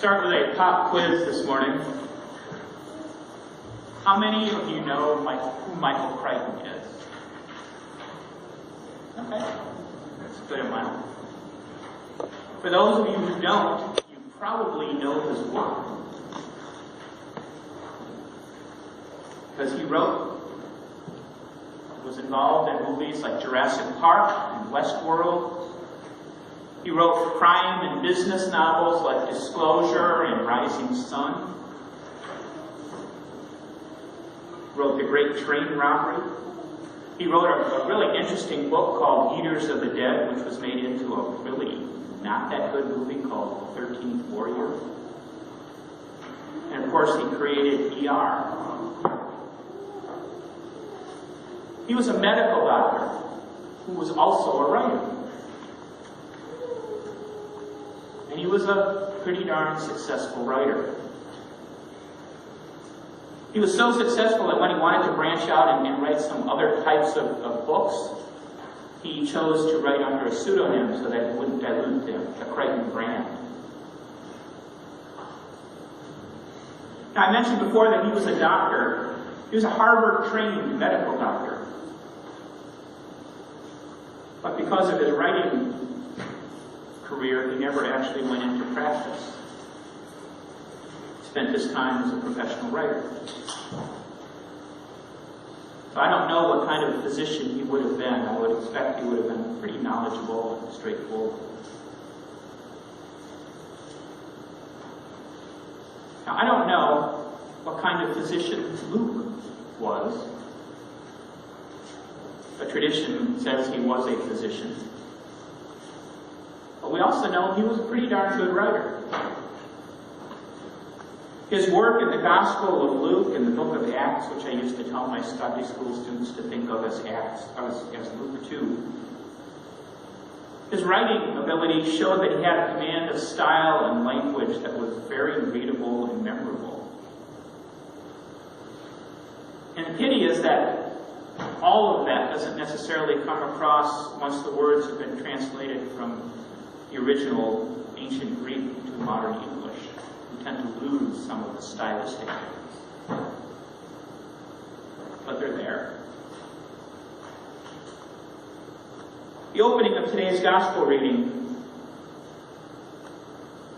start with a pop quiz this morning. How many of you know who Michael Crichton is? Okay, that's a good amount. For those of you who don't, you probably know his work. Because he was involved in movies like Jurassic Park and Westworld. He wrote crime and business novels like Disclosure and Rising Sun. Wrote The Great Train Robbery. He wrote a really interesting book called Eaters of the Dead, which was made into a really not that good movie called The 13th Warrior. And of course, he created ER. He was a medical doctor who was also a writer. And he was a pretty darn successful writer. He was so successful that when he wanted to branch out and write some other types of books, he chose to write under a pseudonym so that he wouldn't dilute the Crichton brand. Now, I mentioned before that he was a doctor. He was a Harvard-trained medical doctor. But because of his writing career, he never actually went into practice. He spent his time as a professional writer. So I don't know what kind of physician he would have been. I would expect he would have been pretty knowledgeable and straightforward. Now, I don't know what kind of physician Luke was. A tradition says he was a physician. But we also know he was a pretty darn good writer. His work in the Gospel of Luke and the book of Acts, which I used to tell my Sunday school students to think of as Luke 2, his writing ability showed that he had a command of style and language that was very readable and memorable. And the pity is that all of that doesn't necessarily come across once the words have been translated from the original ancient Greek to modern English. We tend to lose some of the stylistic things. But they're there. The opening of today's gospel reading,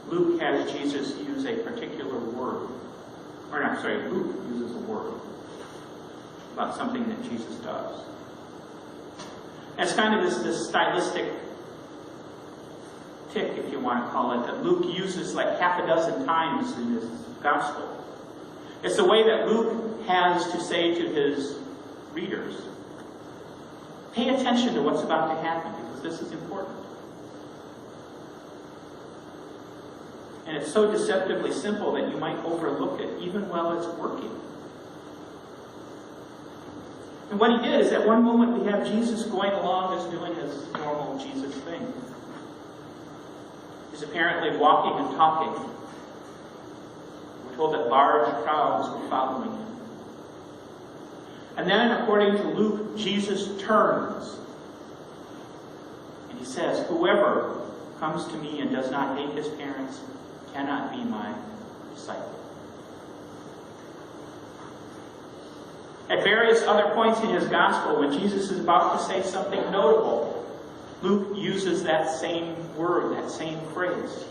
Luke has Jesus use a particular word. Luke uses a word about something that Jesus does. And it's kind of this stylistic tick, if you want to call it, that Luke uses like half a dozen times in his gospel. It's the way that Luke has to say to his readers, pay attention to what's about to happen, because this is important. And it's so deceptively simple that you might overlook it even while it's working. And what he did is at one moment we have Jesus going along as doing his normal Jesus thing. He's apparently walking and talking. We're told that large crowds were following him. And then, according to Luke, Jesus turns. And he says, whoever comes to me and does not hate his parents cannot be my disciple. At various other points in his gospel, when Jesus is about to say something notable, Luke uses that same word, that same phrase.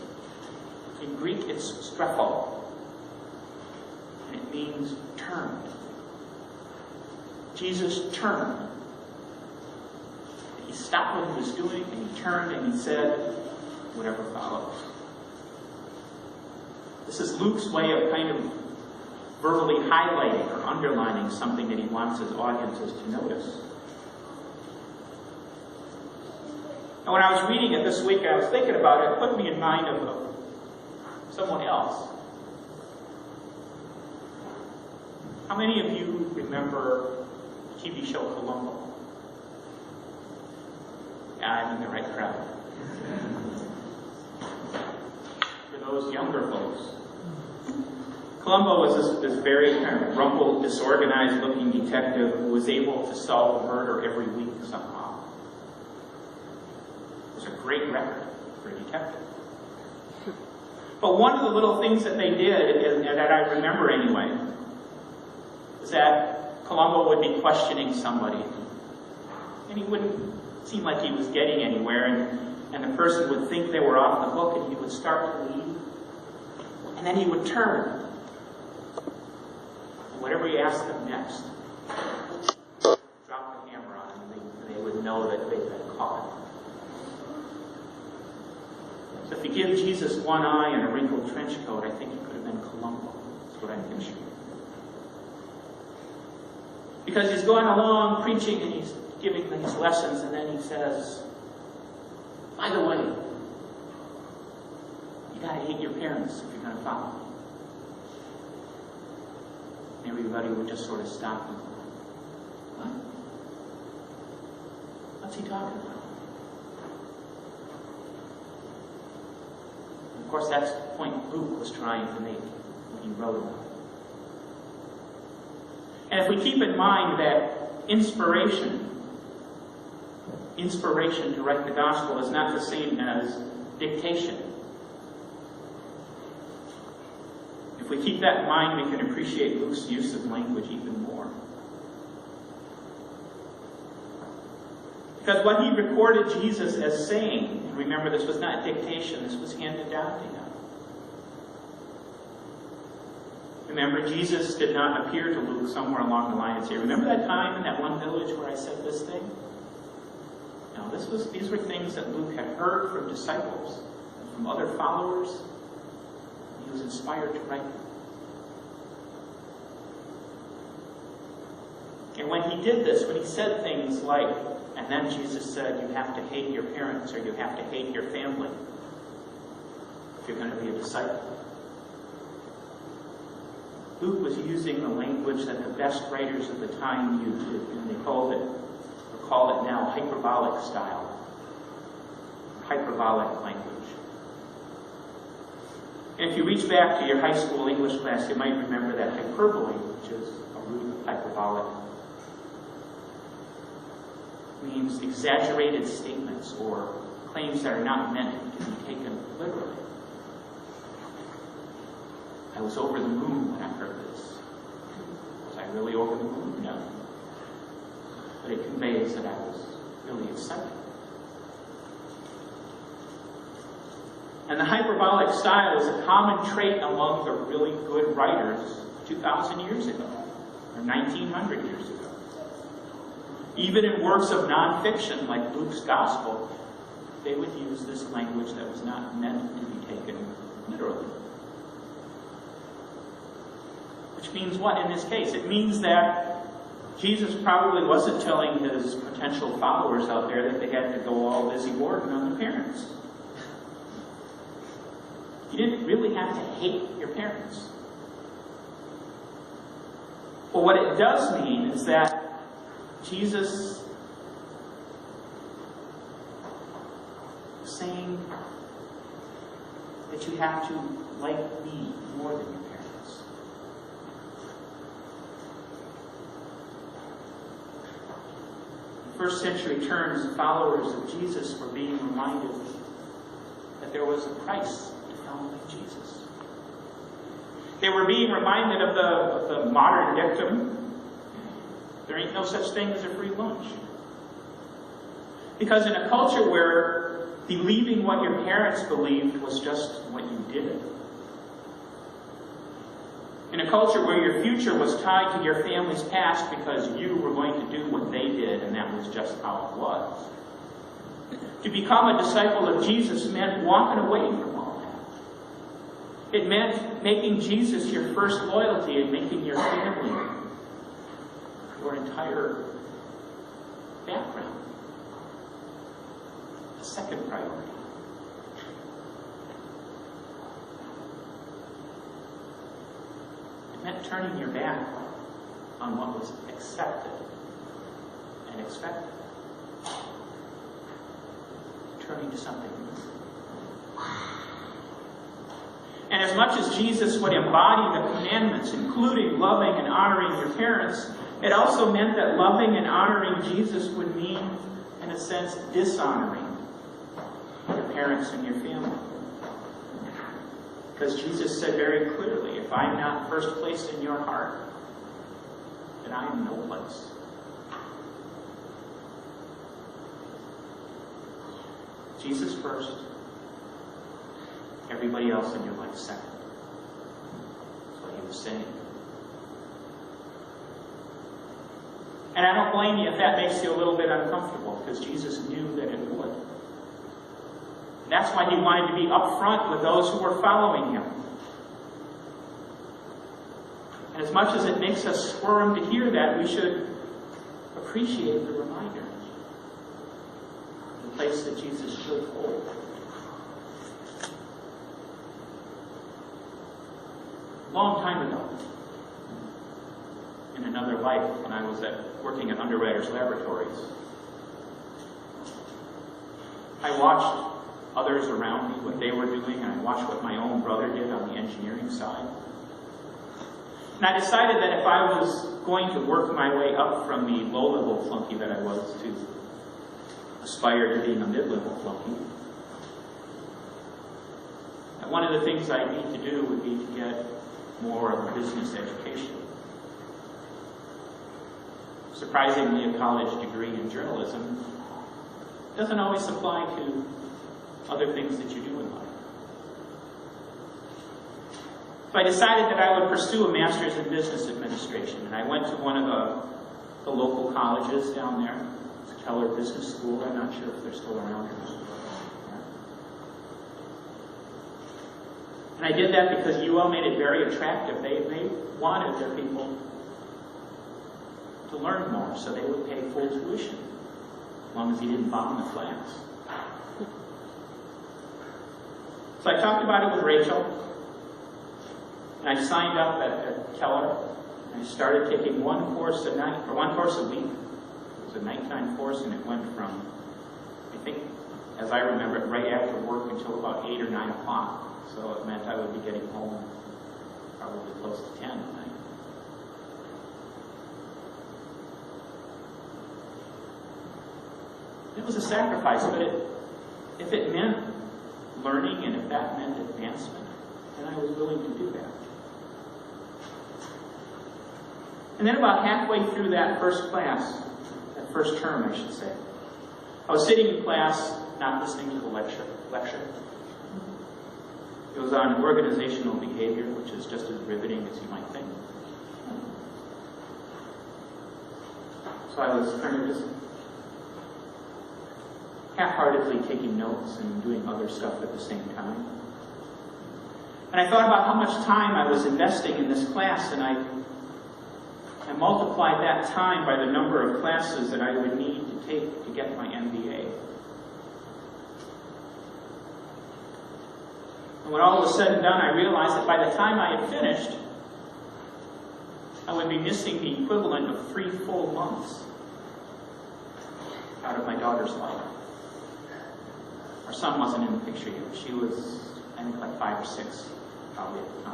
In Greek, it's strepho, and it means turned. Jesus turned. He stopped what he was doing, and he turned, and he said, whatever follows. This is Luke's way of kind of verbally highlighting or underlining something that he wants his audiences to notice. And when I was reading it this week, I was thinking about it, it put me in mind of someone else. How many of you remember the TV show Columbo? Yeah, I'm in the right crowd. For those younger folks, Columbo was this very kind of rumpled, disorganized-looking detective who was able to solve a murder every week somehow. It was a great record for a detective. But one of the little things that they did, and that I remember anyway, is that Columbo would be questioning somebody. And he wouldn't seem like he was getting anywhere, and the person would think they were off the hook, and he would start to leave. And then he would turn. And whatever he asked them next, drop the hammer on them, and they would know that they'd been caught. So if you give Jesus one eye and a wrinkled trench coat, I think he could have been Columbo. That's what I picture. Because he's going along preaching and he's giving these lessons, and then he says, by the way, you gotta hate your parents if you're gonna follow me. And everybody would just sort of stop and go, what? What's he talking about? And of course, that's the point Luke was trying to make when he wrote about it. And if we keep in mind that inspiration to write the gospel is not the same as dictation. If we keep that in mind, we can appreciate Luke's use of language even more. Because what he recorded Jesus as saying, and remember this was not dictation, this was handed down to him. Remember, Jesus did not appear to Luke somewhere along the line and say, remember that time in that one village where I said this thing? No, these were things that Luke had heard from disciples and from other followers. He was inspired to write them. And when he did this, when he said things like, and then Jesus said, you have to hate your parents or you have to hate your family if you're going to be a disciple. Luke was using the language that the best writers of the time used, and they call it now hyperbolic style, hyperbolic language. And if you reach back to your high school English class, you might remember that hyperbole, which is a root of hyperbolic, means exaggerated statements or claims that are not meant to be taken literally. I was over the moon when I heard this. Was I really over the moon? No. But it conveys that I was really excited. And the hyperbolic style is a common trait among the really good writers 2,000 years ago, or 1,900 years ago. Even in works of nonfiction like Luke's Gospel, they would use this language that was not meant to be taken literally. Which means what in this case? It means that Jesus probably wasn't telling his potential followers out there that they had to go all Lizzie Borden on the parents. You didn't really have to hate your parents. But what it does mean is that Jesus is saying that you have to like me more than your parents. In first century terms, followers of Jesus were being reminded that there was a price to following Jesus. They were being reminded of the modern dictum, there ain't no such thing as a free lunch. Because in a culture where believing what your parents believed was just what you did, in a culture where your future was tied to your family's past because you were going to do what they did and that was just how it was, to become a disciple of Jesus meant walking away from all that. It meant making Jesus your first loyalty and making your family your entire background. The second priority. It meant turning your back on what was accepted and expected. Turning to something new. And as much as Jesus would embody the commandments, including loving and honoring your parents, it also meant that loving and honoring Jesus would mean, in a sense, dishonoring your parents and your family. Because Jesus said very clearly, if I'm not first place in your heart, then I am no place. Jesus first, everybody else in your life second. That's what he was saying. And I don't blame you if that makes you a little bit uncomfortable, because Jesus knew that it would. And that's why he wanted to be upfront with those who were following him. And as much as it makes us squirm to hear that, we should appreciate the reminder. The place that Jesus should hold. A long time ago, in another life, when I was working at Underwriters Laboratories, I watched others around me, what they were doing, and I watched what my own brother did on the engineering side. And I decided that if I was going to work my way up from the low-level flunky that I was to aspire to being a mid-level flunky, that one of the things I need to do would be to get more of a business education. Surprisingly, a college degree in journalism doesn't always apply to other things that you do in life. So I decided that I would pursue a master's in business administration, and I went to one of the local colleges down there. It's Keller Business School. I'm not sure if they're still around or not. And I did that because UL made it very attractive. They wanted their people to learn more, so they would pay full tuition, as long as you didn't bomb the class. So I talked about it with Rachel, and I signed up at Keller, and I started taking one course a night, or one course a week. It was a nighttime course, and it went from, I think, as I remember it, right after work until about 8 or 9 o'clock. So it meant I would be getting home probably close to 10 at night. It was a sacrifice, but if it meant learning and if that meant advancement, then I was willing to do that. And then about halfway through that first class, that first term I should say, I was sitting in class, not listening to the lecture. It was on organizational behavior, which is just as riveting as you might think. So I was kind of just half-heartedly taking notes and doing other stuff at the same time. And I thought about how much time I was investing in this class, and I multiplied that time by the number of classes that I would need to take to get my MBA. And when all was said and done, I realized that by the time I had finished, I would be missing the equivalent of 3 full months out of my daughter's life. Our son wasn't in the picture yet. She was, I think, like 5 or 6, probably at the time.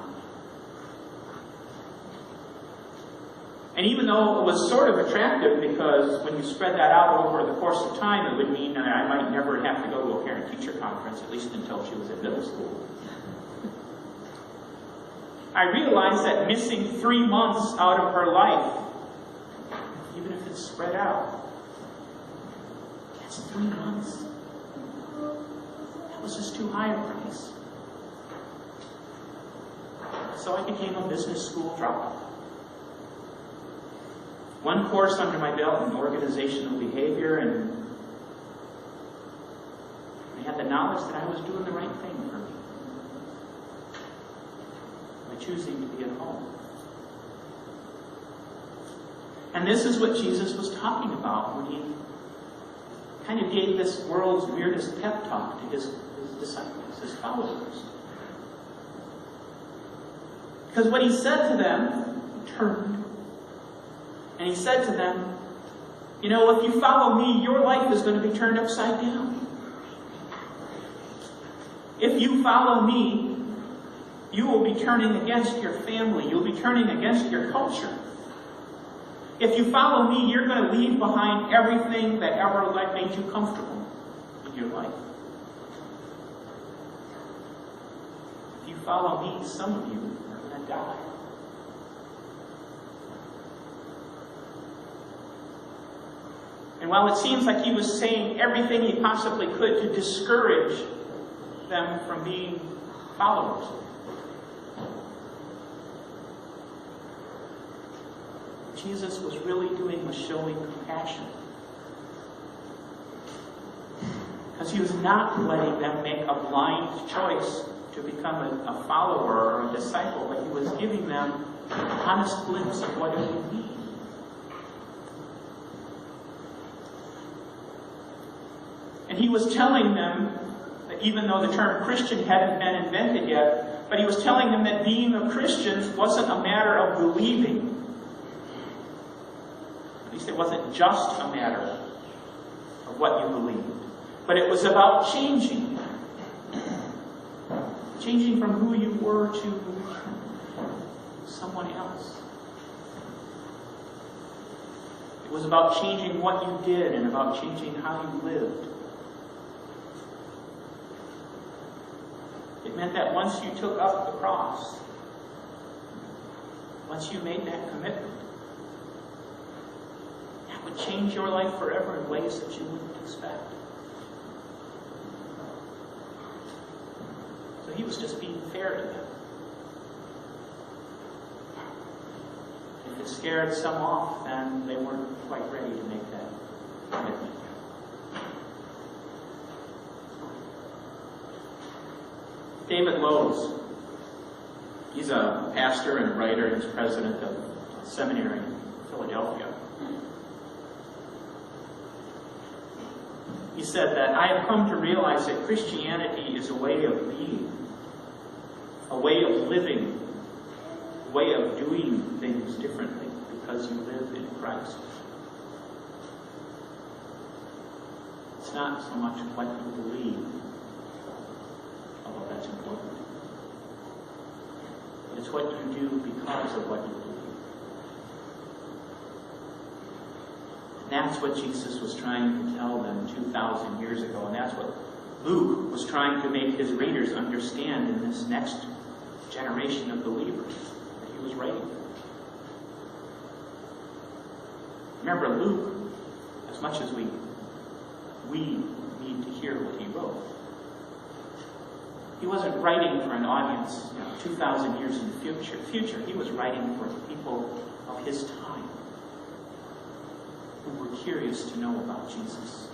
And even though it was sort of attractive, because when you spread that out over the course of time, it would mean that I might never have to go to a parent-teacher conference, at least until she was in middle school. I realized that missing 3 months out of her life, even if it's spread out, that's 3 months. That was just too high a price. So I became a business school dropout. 1 course under my belt in organizational behavior, and I had the knowledge that I was doing the right thing for me by choosing to be at home. And this is what Jesus was talking about when he kind of gave this world's weirdest pep talk to his disciples, his followers. Because what he said to them, he turned. And he said to them, you know, if you follow me, your life is going to be turned upside down. If you follow me, you will be turning against your family. You'll be turning against your culture. If you follow me, you're going to leave behind everything that ever made you comfortable in your life. If you follow me, some of you are going to die. And while it seems like he was saying everything he possibly could to discourage them from being followers, Jesus was really doing was showing compassion. Because he was not letting them make a blind choice to become a follower or a disciple, but he was giving them an honest glimpse of what it would mean. And he was telling them that even though the term Christian hadn't been invented yet, but he was telling them that being a Christian wasn't a matter of believing. At least it wasn't just a matter of what you believed. But it was about changing. Changing from who you were to someone else. It was about changing what you did and about changing how you lived. It meant that once you took up the cross, once you made that commitment, that would change your life forever in ways that you wouldn't expect. So he was just being fair to them. If it scared some off, then they weren't quite ready to make that commitment. David Lowe's, he's a pastor and writer. He's president of a seminary in Philadelphia. He said that, "I have come to realize that Christianity is a way of being, a way of living, a way of doing things differently because you live in Christ. It's not so much what you believe, although that's important, but it's what you do because of what you believe." That's what Jesus was trying to tell them 2,000 years ago, and that's what Luke was trying to make his readers understand in this next generation of believers that he was writing for. Remember, Luke, as much as we need to hear what he wrote, he wasn't writing for an audience 2,000 years in the future. He was writing for people of his time who were curious to know about Jesus.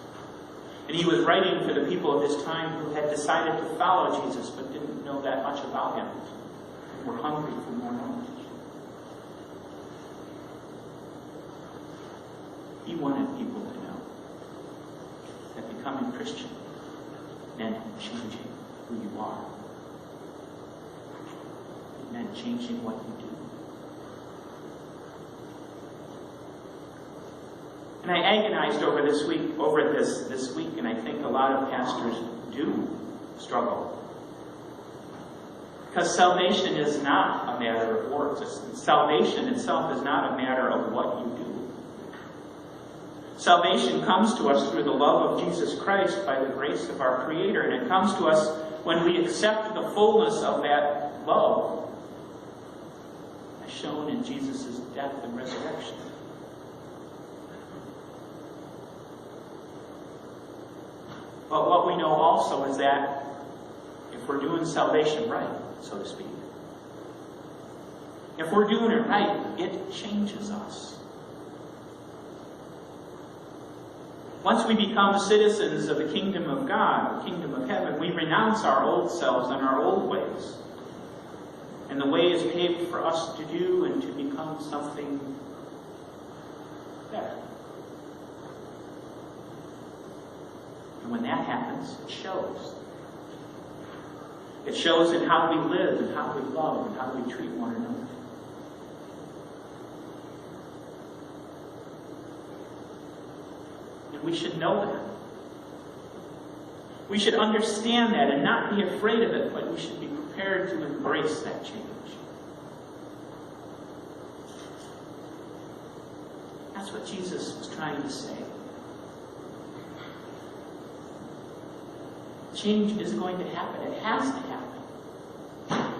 And he was writing for the people of his time who had decided to follow Jesus but didn't know that much about him, and were hungry for more knowledge. He wanted people to know that becoming Christian meant changing who you are. It meant changing what you do. And I agonized over this week, and I think a lot of pastors do struggle. Because salvation is not a matter of works. Salvation itself is not a matter of what you do. Salvation comes to us through the love of Jesus Christ by the grace of our Creator, and it comes to us when we accept the fullness of that love as shown in Jesus' death and resurrection. But what we know also is that if we're doing salvation right, so to speak, if we're doing it right, it changes us. Once we become citizens of the kingdom of God, the kingdom of heaven, we renounce our old selves and our old ways. And the way is paved for us to do and to become something better. And when that happens, it shows. It shows in how we live and how we love and how we treat one another. And we should know that. We should understand that and not be afraid of it, but we should be prepared to embrace that change. That's what Jesus was trying to say. Change is going to happen. It has to happen.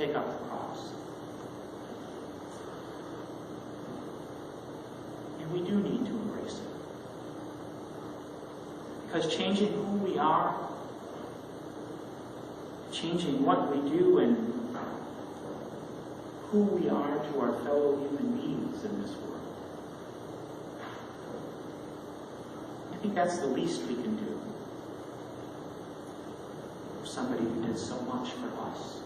take up the cross. And we do need to embrace it. Because changing who we are, changing what we do, and who we are to our fellow human beings in this world, I think that's the least we can do for somebody who did so much for us.